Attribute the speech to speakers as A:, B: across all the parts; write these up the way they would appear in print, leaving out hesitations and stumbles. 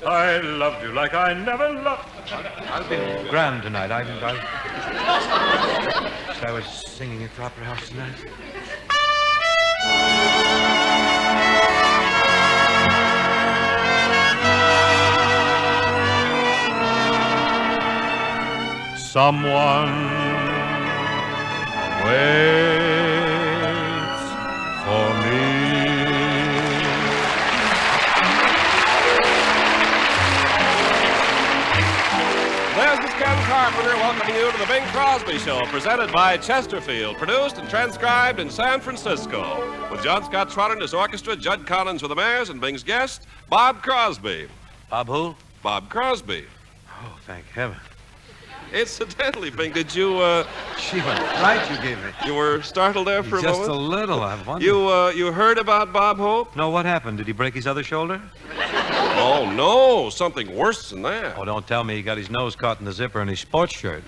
A: I loved you like I never loved.
B: I'll be grand tonight. I was singing at the Opera House tonight.
A: Someone waits for me.
C: This is Ken Carpenter welcoming you to the Bing Crosby Show, presented by Chesterfield, produced and transcribed in San Francisco, with John Scott Trotter and his orchestra, Judd Collins with the Mayors, and Bing's guest, Bob Crosby.
B: Bob who?
C: Bob Crosby.
B: Oh, thank heaven.
C: Incidentally, Bing, did you,
B: She went right you gave me.
C: you were startled there for a
B: Just
C: moment?
B: a little, I wonder.
C: You heard about Bob Hope?
B: No, what happened? Did he break his other shoulder?
C: Oh, no, something worse than that.
B: Oh, don't tell me he got his nose caught in the zipper in his sports shirt.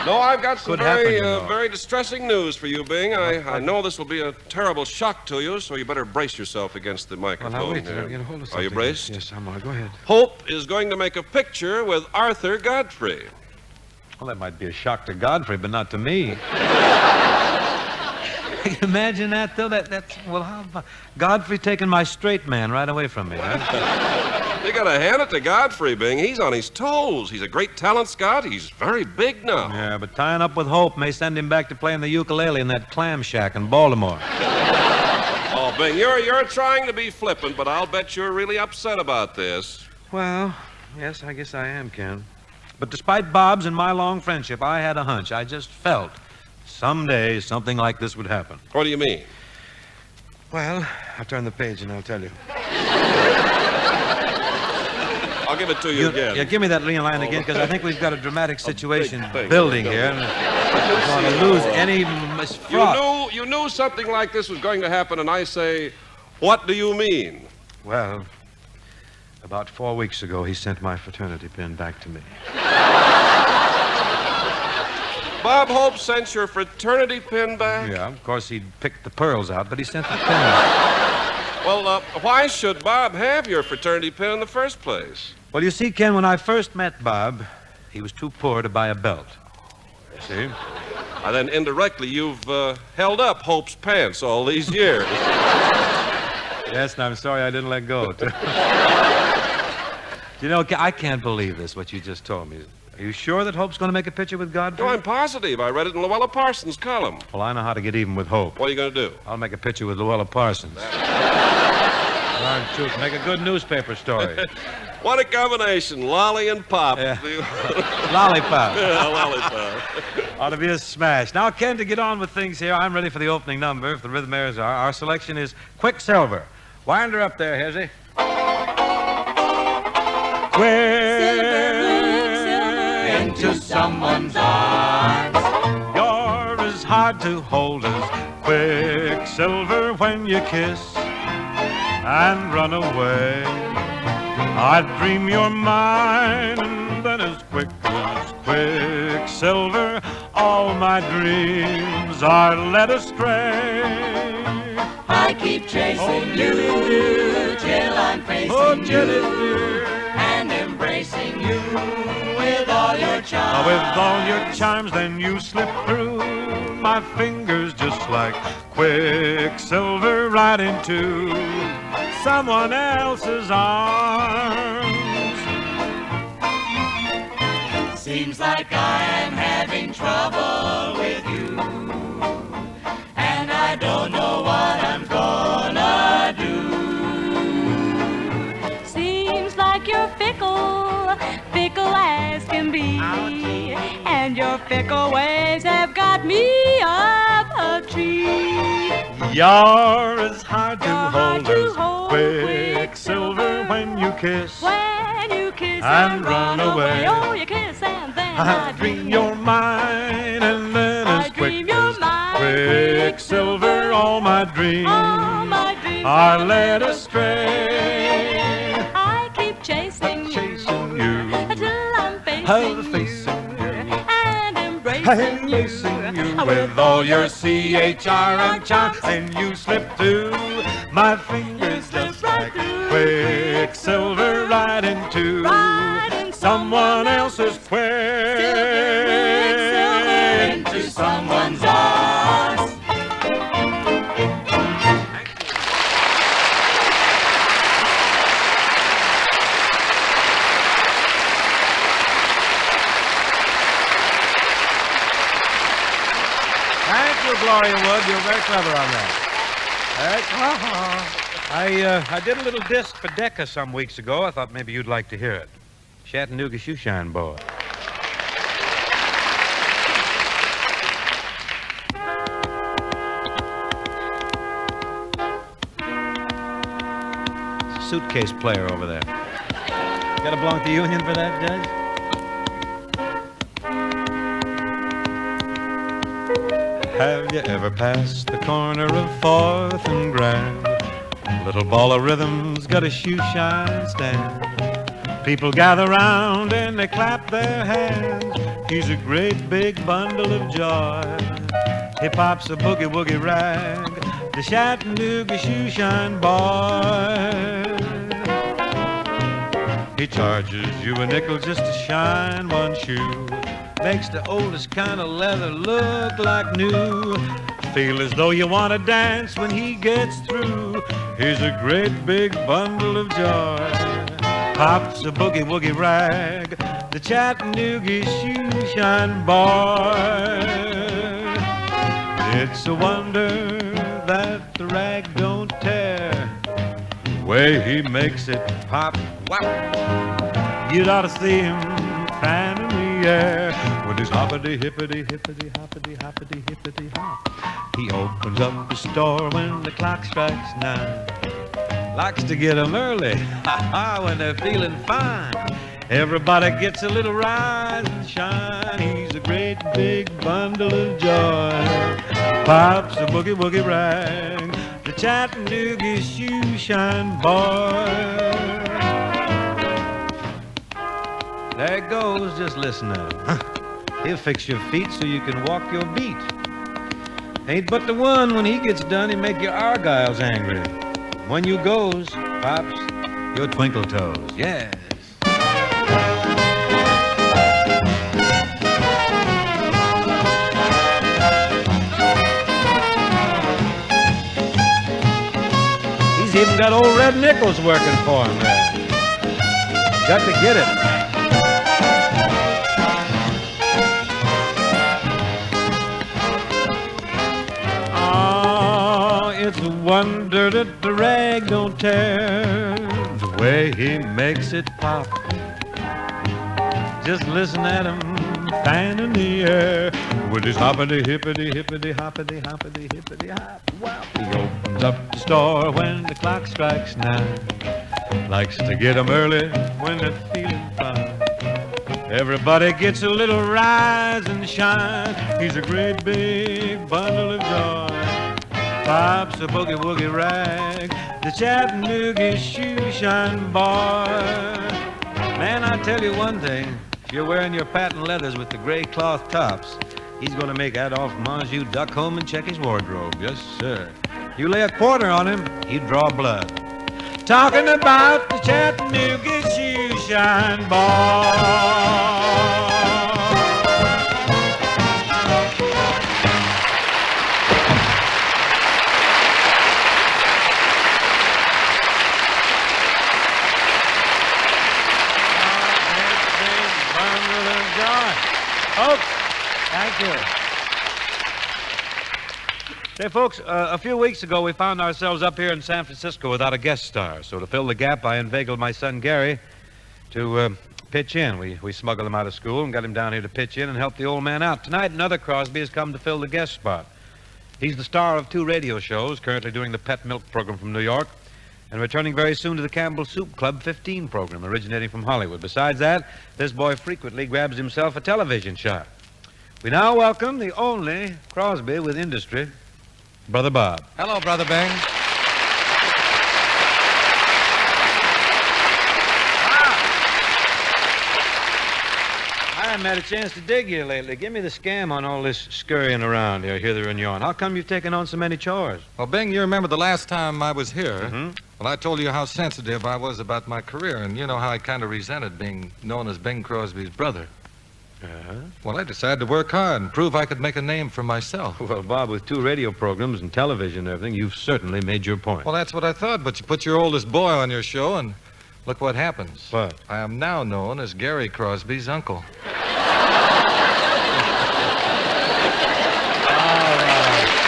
C: No, I've got some
B: Could happen,
C: very,
B: you know.
C: very distressing news for you, Bing. I know this will be a terrible shock to you, so you better brace yourself against the
B: Well,
C: microphone.
B: now, wait.
C: here.
B: Get a hold of
C: Are you
B: something.
C: braced?
B: Yes, I'm all right. Go ahead.
C: Hope is going to make a picture with Arthur Godfrey.
B: Well, that might be a shock to Godfrey, but not to me. Can you imagine that, though? Well, how about Godfrey taking my straight man right away from me, huh?
C: You gotta hand it to Godfrey, Bing. He's on his toes. He's a great talent scout. He's very big now.
B: Yeah, but tying up with Hope may send him back to playing the ukulele in that clam shack in Baltimore.
C: Oh, Bing, you're trying to be flippant, but I'll bet you're really upset about this.
B: Well, yes, I guess I am, Ken. But despite Bob's and my long friendship, I had a hunch. I just felt someday something like this would happen.
C: What do you mean?
B: Well, I'll turn the page and I'll tell you.
C: I'll give it to you again.
B: Yeah, give me that line again, because I think we've got a dramatic situation
C: big thing.
B: building here. I don't want to lose any fraught.
C: You knew something like this was going to happen, and I say, what do you mean?
B: Well, about 4 weeks ago, he sent my fraternity pin back to me.
C: Bob Hope sent your fraternity pin back?
B: Yeah, of course, he'd picked the pearls out, but he sent the pin back.
C: Well, why should Bob have your fraternity pin in the first place?
B: Well, you see, Ken, when I first met Bob, he was too poor to buy a belt. See?
C: And then indirectly, you've held up Hope's pants all these years.
B: Yes, and I'm sorry I didn't let go. You know, I can't believe this, what you just told me. Are you sure that Hope's going to make a picture with Godfrey?
C: No, I'm positive. I read it in Luella Parsons' column.
B: Well, I know how to get even with Hope.
C: What are you going to do?
B: I'll make a picture with Luella Parsons. Darn truth. Make a good newspaper story.
C: What a combination, lolly and pop.
B: Yeah. Lollipop.
C: Yeah, lollipop.
B: Ought to be a smash. Now, Ken, to get on with things here, I'm ready for the opening number. If the rhythm airs are, our selection is Quicksilver. Wind her up there, Hezzy. Into someone's arms. You're as hard to hold as Quicksilver when you kiss and run away. I dream you're mine, and then as quick as Quicksilver, all my dreams are led astray.
D: I keep chasing you till I'm facing you and embracing you with all your charms.
B: With all your charms, then you slip through my fingers just like Quicksilver right into someone else's arms.
D: Seems like I am having trouble with you, and I don't know what I'm gonna do.
E: Seems like you're fickle, fickle as can be, and your fickle ways have got me up a tree.
B: You're as hard to
E: hard
B: hold
E: to
B: as
E: hold,
B: Quicksilver when you kiss.
E: When you kiss
B: And run away.
E: Oh, you kiss and then
B: I dream you're mine, and then
E: I
B: as quick
E: dream you're
B: as
E: mine.
B: Quicksilver, all my dreams are led astray.
E: I keep chasing
B: you
E: until I'm facing you and embracing you
B: with all your C-H-R charms, and you slip through my fingers just like Quicksilver Gloria Wood. You're very clever on that. All right. I did a little disc for Decca some weeks ago. I thought maybe you'd like to hear it. Chattanooga Shoeshine Boy. Suitcase player over there. Gotta belong to the union for that, Judge? Have you ever passed the corner of 4th and Grand? Little ball of rhythm's got a shoe shine stand. People gather round and they clap their hands. He's a great big bundle of joy. He pops a boogie-woogie rag, the Chattanooga Shoeshine Boy. He charges you a nickel just to shine one shoe. Makes the oldest kind of leather look like new. Feel as though you want to dance when he gets through. Here's a great big bundle of joy. Pops a boogie-woogie rag, the Chattanooga Shoeshine Boy. It's a wonder that the rag don't tear. The way he makes it pop, wow. You'd ought to see him fanning the air with his hoppity hippity hippity hoppity hoppity hippity hop. He opens up the store when the clock strikes 9. Likes to get 'em early, ha-ha, when they're feeling fine. Everybody gets a little rise and shine. He's a great big bundle of joy. Pops a boogie-woogie rag, the Chattanooga Shoeshine Boy. There it goes, just listen to him. He'll fix your feet so you can walk your beat. Ain't but the one, when he gets done, he'll make your argyles angry. When you goes, Pops, your twinkle toes, yes. He's even got old Red Nichols working for him there. Got to get it. It's a wonder that the rag don't tear. The way he makes it pop. Just listen at him fan in the air with his hoppity hippity hippity hoppity hoppity hippity hop. Wow. He opens up the store when the clock strikes 9. Likes to get 'em early when they're feeling fine. Everybody gets a little rise and shine. He's a great big bundle of joy. Pops a boogie-woogie rag, the Chattanooga Shoeshine Boy. Man, I tell you one thing. If you're wearing your patent leathers with the gray cloth tops, he's going to make Adolphe Manjou duck home and check his wardrobe. Yes, sir. You lay a quarter on him, he'd draw blood. Talking about the Chattanooga Shoeshine Boy. Folks, thank you. Say, folks, a few weeks ago we found ourselves up here in San Francisco without a guest star. So to fill the gap, I inveigled my son Gary to pitch in. We smuggled him out of school and got him down here to pitch in and help the old man out. Tonight, another Crosby has come to fill the guest spot. He's the star of 2 radio shows, currently doing the Pet Milk program from New York, and returning very soon to the Campbell Soup Club 15 program, originating from Hollywood. Besides that, this boy frequently grabs himself a television shot. We now welcome the only Crosby with industry, Brother Bob.
F: Hello, Brother Bing.
B: I haven't had a chance to dig here lately. Give me the scam on all this scurrying around here, hither and yon. How come you've taken on so many chores?
F: Well, Bing, you remember the last time I was here?
B: Mm-hmm.
F: Well, I told you how sensitive I was about my career, and you know how I kind of resented being known as Bing Crosby's brother.
B: Uh-huh.
F: Well, I decided to work hard and prove I could make a name for myself.
B: Well, Bob, with 2 radio programs and television and everything, you've certainly made your point.
F: Well, that's what I thought, but you put your oldest boy on your show, and look what happens.
B: What?
F: I am now known as Gary Crosby's uncle.
B: All right.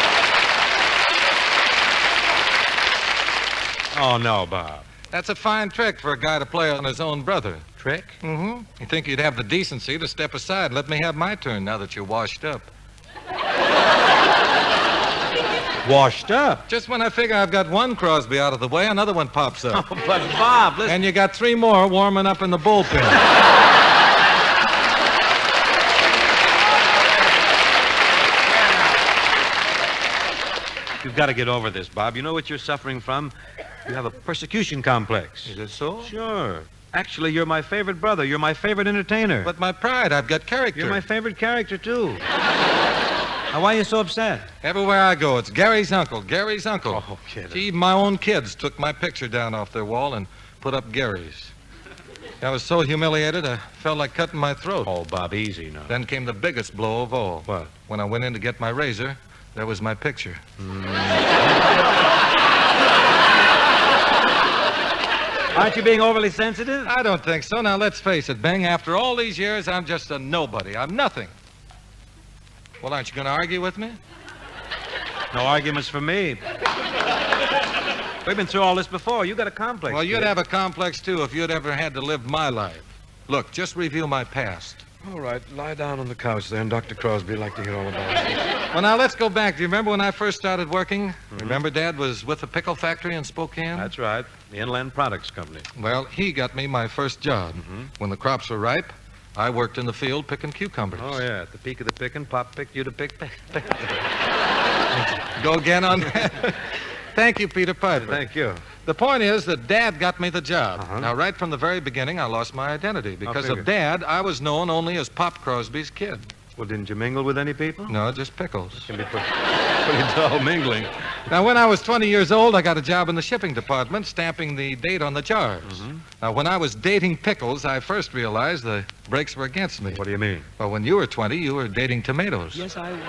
B: Oh, no, Bob.
F: That's a fine trick for a guy to play on his own brother.
B: Trick?
F: Mm-hmm. You think you'd have the decency to step aside and let me have my turn now that you're washed up.
B: Washed up?
F: Just when I figure I've got one Crosby out of the way, another one pops up.
B: Oh, but Bob, listen.
F: And you got 3 more warming up in the bullpen.
B: You've got to get over this, Bob. You know what you're suffering from? You have a persecution complex.
F: Is it so?
B: Sure. Actually, you're my favorite brother. You're my favorite entertainer.
F: But my pride, I've got character.
B: You're my favorite character, too. Now, why are you so upset?
F: Everywhere I go, it's Gary's uncle, Gary's uncle.
B: Oh, kid.
F: Gee, even my own kids took my picture down off their wall and put up Gary's. I was so humiliated, I felt like cutting my throat.
B: Oh, Bob, easy now.
F: Then came the biggest blow of all.
B: What?
F: When I went in to get my razor, there was my picture.
B: Aren't you being overly sensitive?
F: I don't think so. Now, let's face it, Bing, after all these years, I'm just a nobody. I'm nothing. Well, aren't you going to argue with me?
B: No arguments for me. We've been through all this before. You got a complex.
F: Well, you'd
B: kid.
F: have a complex, too, if you'd ever had to live my life. Look, just review my past.
B: All right, lie down on the couch there, and Dr. Crosby would like to hear all about it.
F: Well, now, let's go back. Do you remember when I first started working? Remember Dad was with the pickle factory in Spokane?
B: That's right, the Inland Products Company.
F: Well, he got me my first job. When the crops were ripe, I worked in the field picking cucumbers.
B: Oh, yeah, at the peak of the picking, Pop picked you to pick.
F: Go again on that? Thank you, Peter Piper.
B: Thank you.
F: The point is that Dad got me the job.
B: Uh-huh.
F: Now, right from the very beginning, I lost my identity. Because of Dad, I was known only as Pop Crosby's kid.
B: Well, didn't you mingle with any people?
F: No, just pickles.
B: Can be pretty dull mingling.
F: Now, when I was 20 years old, I got a job in the shipping department, stamping the date on the jars. Now, when I was dating pickles, I first realized the brakes were against me.
B: What do you mean?
F: Well, when you were 20, you were dating tomatoes.
B: Yes, I was.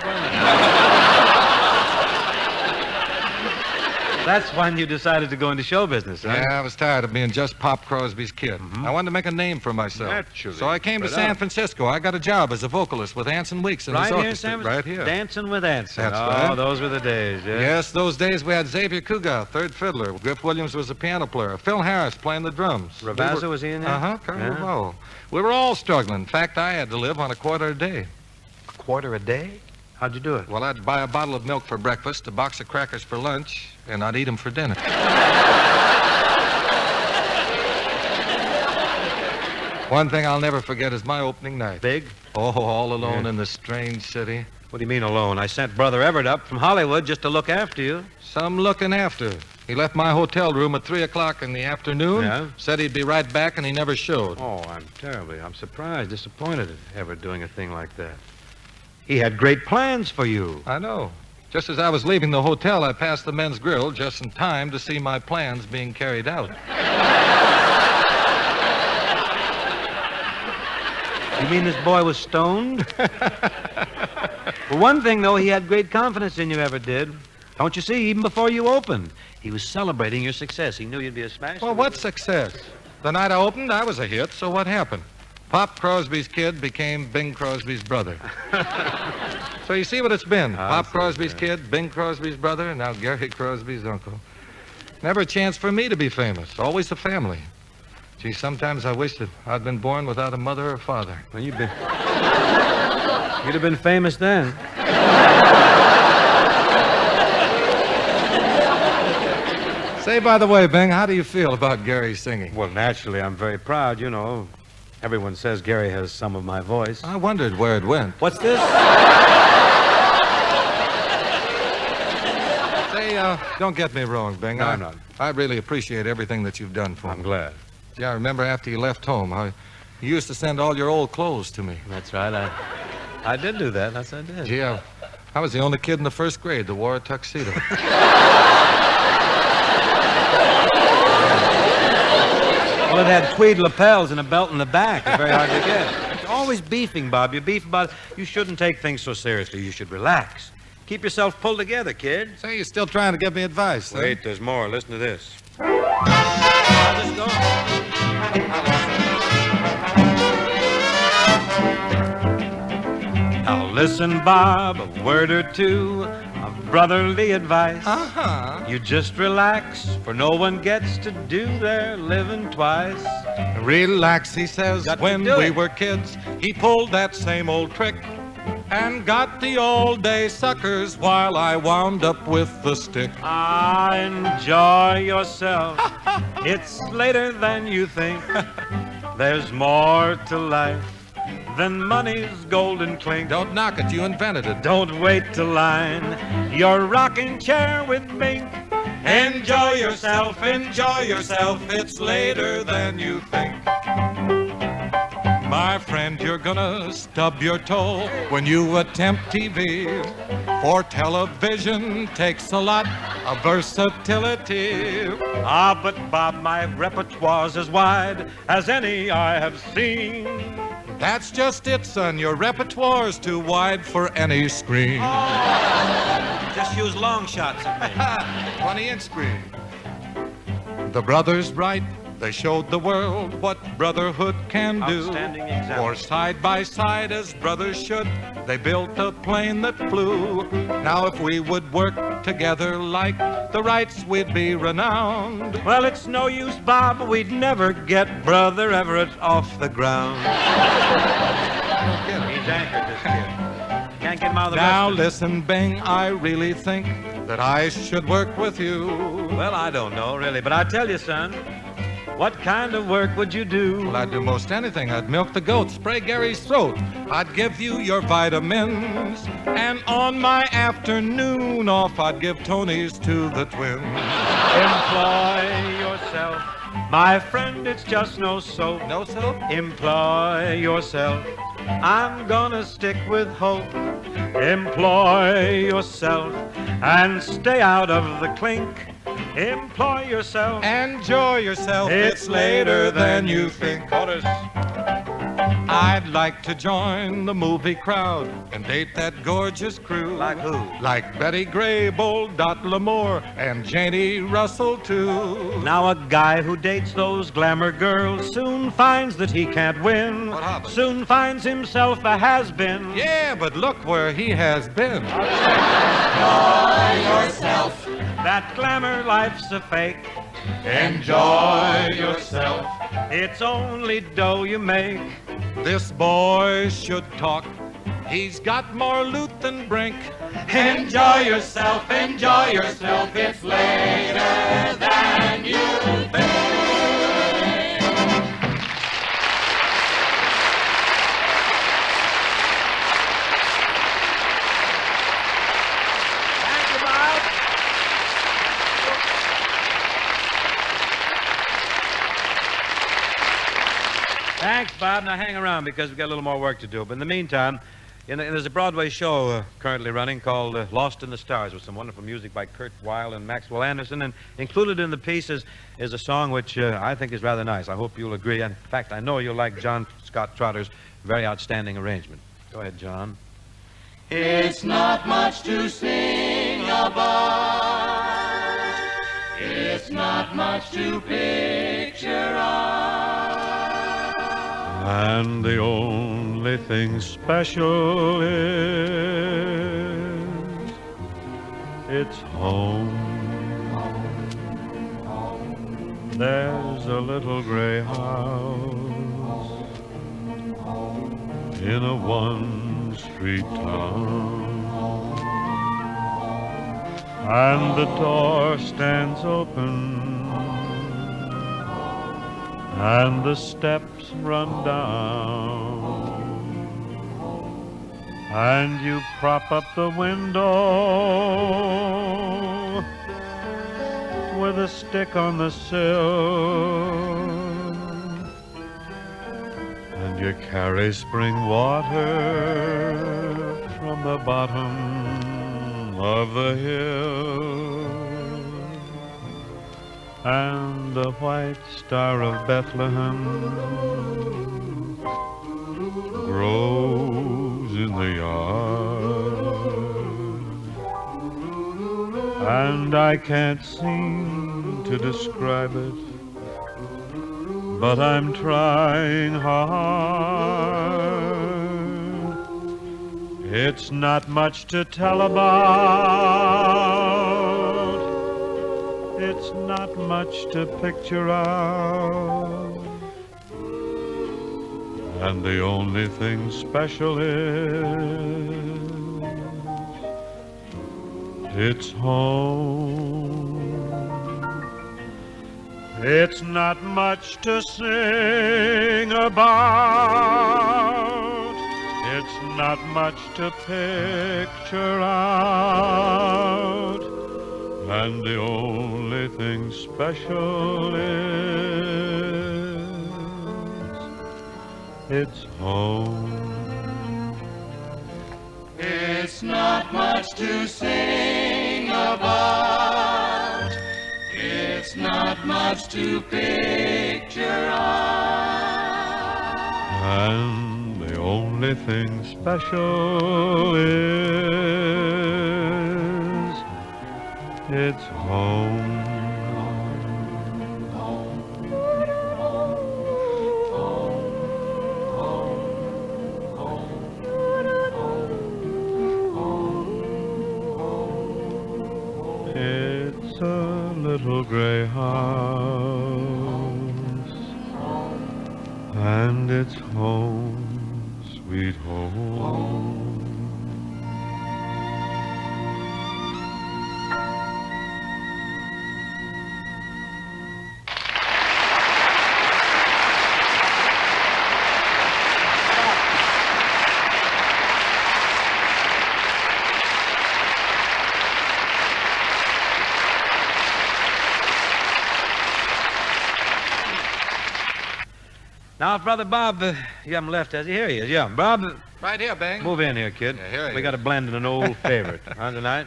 B: That's when you decided to go into show business, huh?
F: Yeah, I was tired of being just Pop Crosby's kid. I wanted to make a name for myself.
B: Naturally.
F: So I came to San Francisco. I got a job as a vocalist with Anson Weeks and his
B: Right here,
F: orchestra.
B: Sam?
F: Right here.
B: Dancing with Anson.
F: That's
B: oh,
F: right.
B: those were the days, yeah?
F: Yes, those days we had Xavier Kuga, third fiddler. Griff Williams was the piano player. Phil Harris playing the drums.
B: Ravazza, was he in there?
F: Uh-huh, Carnival. We were all struggling. In fact, I had to live on a quarter a day.
B: A quarter a day? How'd you do it?
F: Well, I'd buy a bottle of milk for breakfast, a box of crackers for lunch, and I'd eat them for dinner. One thing I'll never forget is my opening night.
B: Big?
F: Oh, all alone in the strange city.
B: What do you mean alone? I sent Brother Everett up from Hollywood just to look after you.
F: Some looking after. He left my hotel room at 3 o'clock in the afternoon.
B: Yeah?
F: Said he'd be right back, and he never showed.
B: Oh, I'm surprised, disappointed at Everett doing a thing like that. He had great plans for you.
F: I know. Just as I was leaving the hotel, I passed the men's grill just in time to see my plans being carried out.
B: You mean this boy was stoned? For one thing, though, he had great confidence in you, Everett did. Don't you see, even before you opened, he was celebrating your success. He knew you'd be a smash.
F: Well, what success? The night I opened, I was a hit, so what happened? Pop Crosby's kid became Bing Crosby's brother. So you see what it's been. Pop Crosby's kid, Bing Crosby's brother, and now Gary Crosby's uncle. Never a chance for me to be famous. Always the family. Gee, sometimes I wish that I'd been born without a mother or father.
B: Well, you'd have been famous then.
F: Say, by the way, Bing, how do you feel about Gary singing?
B: Well, naturally, I'm very proud, you know. Everyone says Gary has some of my voice.
F: I wondered where it went.
B: What's this?
F: Say, don't get me wrong, Bing.
B: No, I'm not.
F: I really appreciate everything that you've done for me.
B: I'm glad.
F: Yeah, I remember after you left home, you used to send all your old clothes to me.
B: That's right. I did do that. That's what I did.
F: Gee, I was the only kid in the first grade that wore a tuxedo.
B: Well, it had tweed lapels and a belt in the back. It's very hard to get. You're always beefing, Bob. You beef about it. You shouldn't take things so seriously. You should relax. Keep yourself pulled together, kid.
F: Say, you're still trying to give me advice, huh?
B: Wait, there's more. Listen to this. I'll just go. Now listen, Bob, a word or two. I've brotherly advice.
F: Uh-huh.
B: You just relax, for no one gets to do their living twice.
F: Relax, he says,
B: Got to
F: when
B: do
F: we
B: it.
F: were kids, he pulled that same old trick and got the all-day suckers while I wound up with the stick.
B: Ah, enjoy yourself. It's later than you think. There's more to life than money's golden clink.
F: Don't knock it, you invented it.
B: Don't wait to line your rocking chair with Bing.
F: Enjoy yourself, it's later than you think. My friend, you're gonna stub your toe when you attempt TV. For television takes a lot of versatility.
B: Ah, but Bob, my repertoire's as wide as any I have seen.
F: That's just it, son. Your repertoire's too wide for any screen.
B: Just use long shots of me.
F: 20-inch screen. The brothers right, they showed the world what brotherhood can do.
B: Outstanding example.
F: For side by side, as brothers should, they built a plane that flew. Now if we would work together like the Wrights, we'd be renowned.
B: Well, it's no use, Bob. We'd never get Brother Everett off the ground. He's anchored, this kid. Can't get him out of the
F: Now
B: rest
F: listen, Bing, I really think that I should work with you.
B: Well, I don't know, really. But I tell you, son, what kind of work would you do?
F: Well, I'd do most anything. I'd milk the goat, spray Gary's throat. I'd give you your vitamins. And on my afternoon off, I'd give Tony's to the twins.
B: Employ yourself. My friend, it's just no soap.
F: No soap?
B: Employ yourself. I'm gonna stick with hope. Employ yourself and stay out of the clink. Employ yourself.
F: Enjoy yourself.
B: It's later than you think.
F: Otis. I'd like to join the movie crowd and date that gorgeous crew.
B: Like who?
F: Like Betty Grable, Dot L'Amour, and Janie Russell, too.
B: Now a guy who dates those glamour girls soon finds that he can't win.
F: What happens?
B: Soon finds himself a has-been.
F: Yeah, but look where he has been.
D: Enjoy yourself.
B: That glamour life's a fake.
F: Enjoy yourself.
B: It's only dough you make.
F: This boy should talk. He's got more loot than Brink.
D: Enjoy yourself, it's later than you think.
B: Thank you, Bob. Thanks, Bob. Now hang around because we've got a little more work to do. But in the meantime, there's a Broadway show currently running called Lost in the Stars with some wonderful music by Kurt Weill and Maxwell Anderson. And included in the pieces is a song which I think is rather nice. I hope you'll agree. In fact, I know you'll like John Scott Trotter's very outstanding arrangement. Go ahead, John.
D: It's not much to sing about. It's not much to picture out.
A: And the only thing special is it's home. There's a little gray house in a one-street town, and the door stands open and the steps run down, and you prop up the window with a stick on the sill, and you carry spring water from the bottom of the hill. And the white star of Bethlehem grows in the yard, and I can't seem to describe it, but I'm trying hard. It's not much to tell about. It's not much to picture out. And the only thing special is it's home. It's not much to sing about. It's not much to picture out. And the only thing special is it's home.
D: It's not much to sing about. It's not much to picture out.
A: And the only thing special is it's home. It's a little gray house, and it's home, sweet home.
G: Now, if Brother Bob, you haven't left, has he? Here he is. Yeah, Bob.
F: Right here, Bing.
G: Move in here, kid.
F: Yeah, here he
G: we got to
F: is.
G: blend in an old favorite on tonight.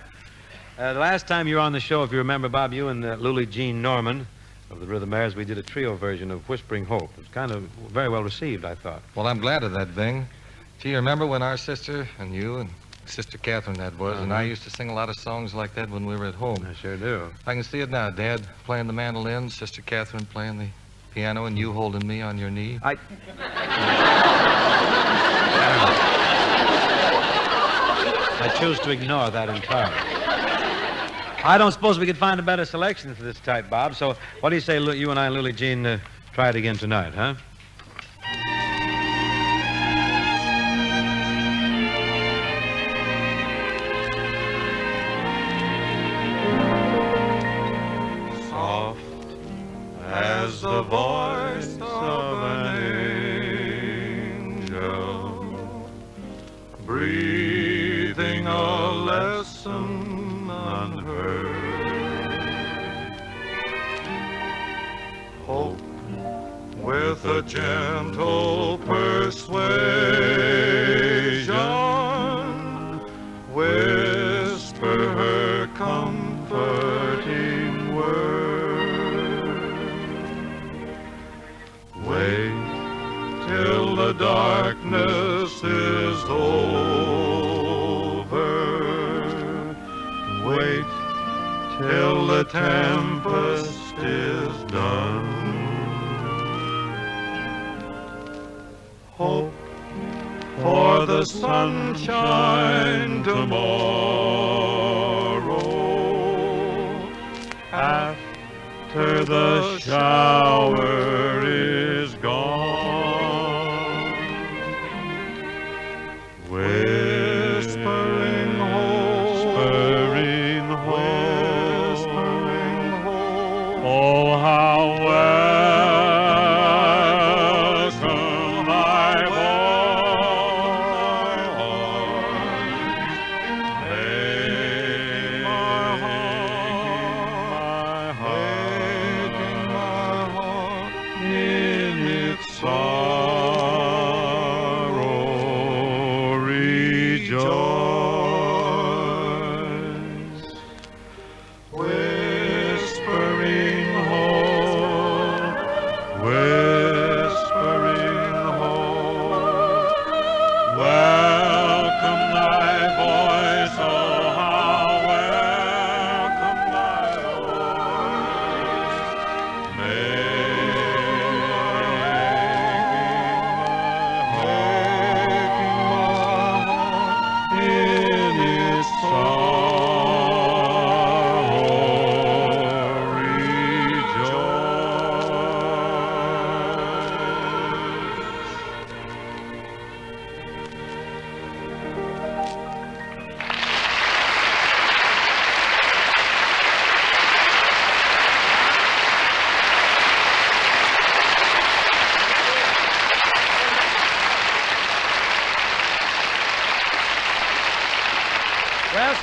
G: The last time you were on the show, if you remember, Bob, you and Lily Jean Norman of the Rhythmaires, we did a trio version of Whispering Hope. It was kind of very well received, I thought.
F: Well, I'm glad of that, Bing. Gee, you remember when our sister and you and Sister Catherine that was, and I used to sing a lot of songs like that when we were at home.
G: I sure do.
F: I can see it now. Dad playing the mandolin, Sister Catherine playing the piano, and you holding me on your knee.
G: I choose to ignore that entirely. I don't suppose we could find a better selection for this type, Bob. So what do you say, you and I and Lily Jean, try it again tonight, huh?
A: Soft as the voice of an angel, breathing a lesson unheard. Hope with a gentle persuasion, whisper her comforting word. Wait till the darkness is over. Wait till the tempest is done. Hope for the sunshine tomorrow, after the shower is gone. Whispering hope, whispering hope, whispering hope. Oh, how welcome my voice, making my heart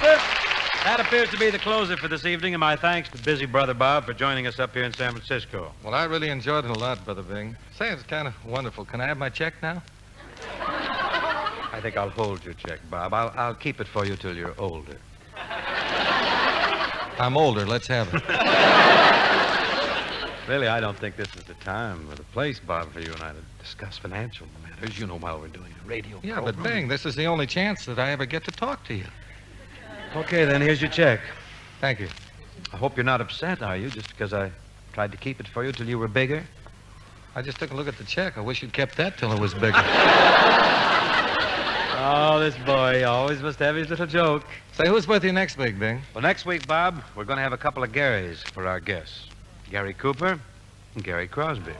G: sir. That appears to be the closer for this evening, and my thanks to busy Brother Bob for joining us up here in San Francisco.
F: Well, I really enjoyed it a lot, Brother Bing. Say, it's kind of wonderful. Can I have my check now?
G: I think I'll hold your check, Bob. I'll keep it for you till you're older.
F: I'm older. Let's have it.
G: Really, I don't think this is the time or the place, Bob, for you and I to discuss financial matters. You know, while we're doing a radio
F: Yeah,
G: program.
F: but Bing, this is the only chance that I ever get to talk to you.
G: Okay, then here's your check.
F: Thank you.
G: I hope you're not upset, are you, just because I tried to keep it for you till you were bigger?
F: I just took a look at the check. I wish you'd kept that till it was bigger.
G: Oh, this boy always must have his little joke.
F: Say, who's with you next week, Bing?
G: Well, next week, Bob, we're going to have a couple of Garys for our guests. Gary Cooper and Gary Crosby.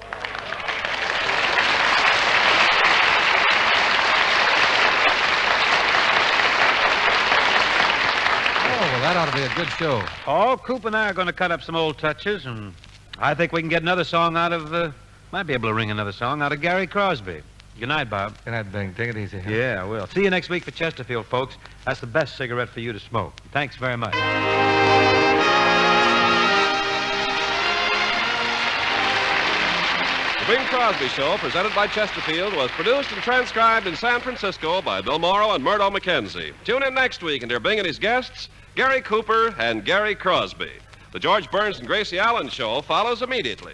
F: Well, that ought to be a good show.
G: Oh, Coop and I are going to cut up some old touches, and I think we can get another song out of, might be able to wring another song out of Gary Crosby. Good night, Bob.
F: Good night, Bing. Take it easy.
G: Yeah, I will. See you next week for Chesterfield, folks. That's the best cigarette for you to smoke. Thanks very much.
C: The Bing Crosby Show, presented by Chesterfield, was produced and transcribed in San Francisco by Bill Morrow and Murdo McKenzie. Tune in next week and hear Bing and his guests, Gary Cooper and Gary Crosby. The George Burns and Gracie Allen Show follows immediately.